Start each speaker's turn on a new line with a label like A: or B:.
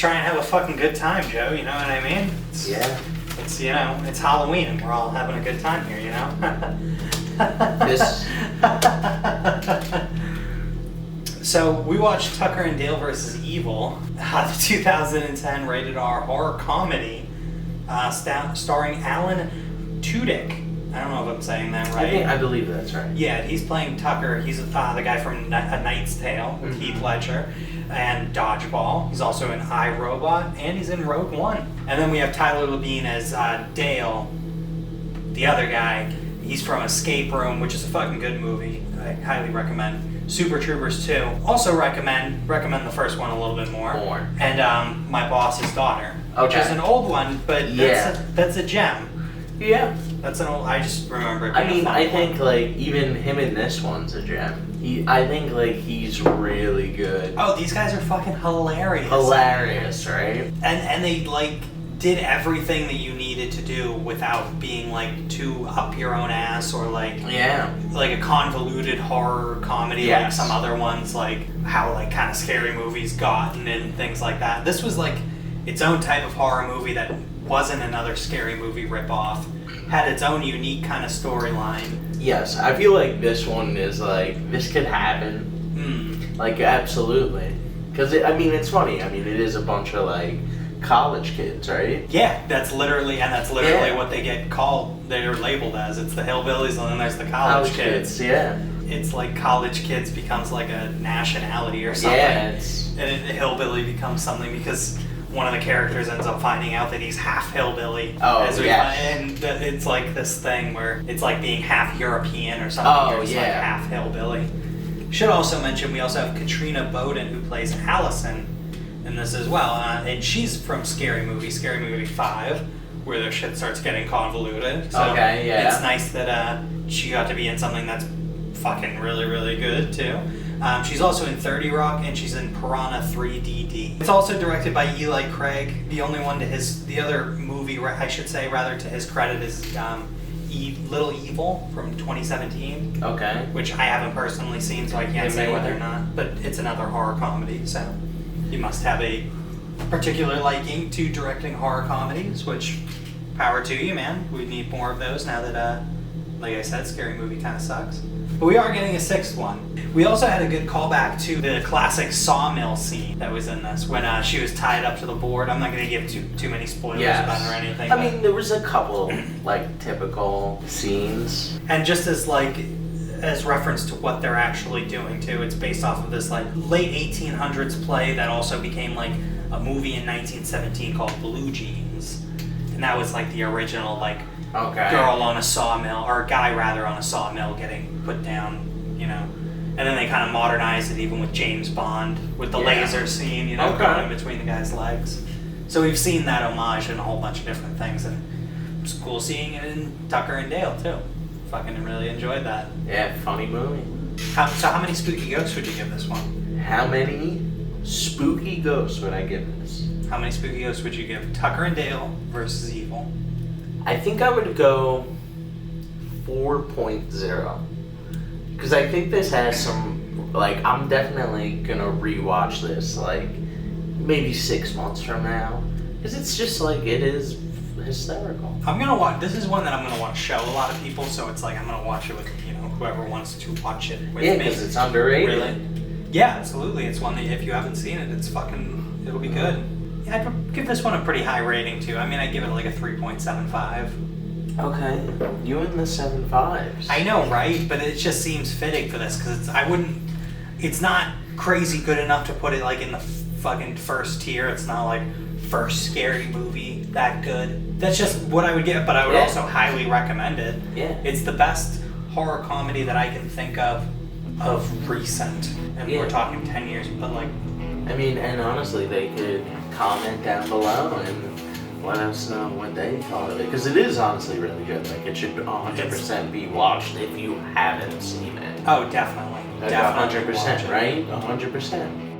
A: try and have a fucking good time, Joe, you know what I mean? It's, you know, it's Halloween and we're all having a good time here, you know? So we watched Tucker and Dale vs. Evil, the 2010 rated R horror comedy starring Alan Tudyk. I don't know if I'm saying that right.
B: I believe that's right.
A: Yeah, he's playing Tucker. He's the guy from A Knight's Tale with Heath Ledger and Dodgeball. He's also in iRobot and he's in Rogue One. And then we have Tyler Labine as Dale, the other guy. He's from Escape Room, which is a fucking good movie. I highly recommend. Super Troopers 2. Also recommend the first one a little bit more. And My Boss's Daughter, which is an old one, but that's a gem. Yeah. That's an old. I just remember it being a fun
B: I think like even him in this one's a gem. I think like he's really good.
A: Oh, these guys are fucking hilarious.
B: Hilarious, right?
A: And they like did everything that you needed to do without being like too up your own ass or like like a convoluted horror comedy like some other ones, like how like kind of scary movies gotten and things like that. This was like its own type of horror movie that wasn't another scary movie ripoff. Had its own unique kind of storyline.
B: Yes, I feel like this one is like, this could happen. Like, absolutely. Because, I mean, it's funny. I mean, it is a bunch of, like, college kids, right?
A: Yeah, that's literally what they get called. They're labeled as. It's the hillbillies and then there's the college kids. It's like college kids becomes like a nationality or something. And a hillbilly becomes something because one of the characters ends up finding out that he's half hillbilly. And it's like this thing where it's like being half European or something. Like half hillbilly. Should also mention we also have Katrina Bowden who plays Allison in this as well, and she's from Scary Movie 5, where their shit starts getting convoluted. So it's nice that she got to be in something that's fucking really, really good too. She's also in 30 Rock and she's in Piranha 3DD. It's also directed by Eli Craig. The only one the other movie, I should say, rather to his credit is Little Evil from 2017. Which I haven't personally seen, so I can't say whether or not, but it's another horror comedy, so you must have a particular liking to directing horror comedies, which power to you, man. We need more of those now that, like I said, Scary Movie kind of sucks. But we are getting a sixth one. We also had a good callback to the classic sawmill scene that was in this when she was tied up to the board. I'm not going to give too many spoilers about it or anything.
B: I mean, there was a couple like typical scenes,
A: and just as reference to what they're actually doing too. It's based off of this like late 1800s play that also became like a movie in 1917 called Blue Jeans, and that was like the original like girl on a sawmill, or guy rather on a sawmill getting put down, you know. And then they kind of modernized it even with James Bond with the laser scene, you know, going in between the guy's legs. So we've seen that homage in a whole bunch of different things, and it's cool seeing it in Tucker and Dale too. Fucking really enjoyed that.
B: Yeah, funny movie.
A: So how many spooky ghosts would you give this one?
B: How many spooky ghosts would I give this?
A: How many spooky ghosts would you give Tucker and Dale versus Evil?
B: I think I would go 4.0. Because I think this has some, like, I'm definitely gonna rewatch this, like, maybe 6 months from now. Because it's just, like, it is hysterical.
A: I'm gonna watch, this is one that I'm gonna want to show a lot of people, so it's like I'm gonna watch it with, you know, whoever wants to watch it with me.
B: Yeah, because it's underrated.
A: Really? Yeah, absolutely. It's one that if you haven't seen it, it's fucking, it'll be good. Yeah, I'd give this one a pretty high rating too. I mean, I'd give it like a 3.75.
B: Okay, you in the 7.5s.
A: I know, right? But it just seems fitting for this because it's not crazy good enough to put it like in the fucking first tier. It's not like first scary movie that good. That's just what I would get, but I would also highly recommend it.
B: Yeah.
A: It's the best horror comedy that I can think of recent. And we're talking 10 years, but like...
B: I mean, and honestly, they could comment down below and let us know what they thought of it. Because it is honestly really good. Like, it should 100% be watched if you haven't seen it.
A: Oh, definitely.
B: Like 100%, right? 100%.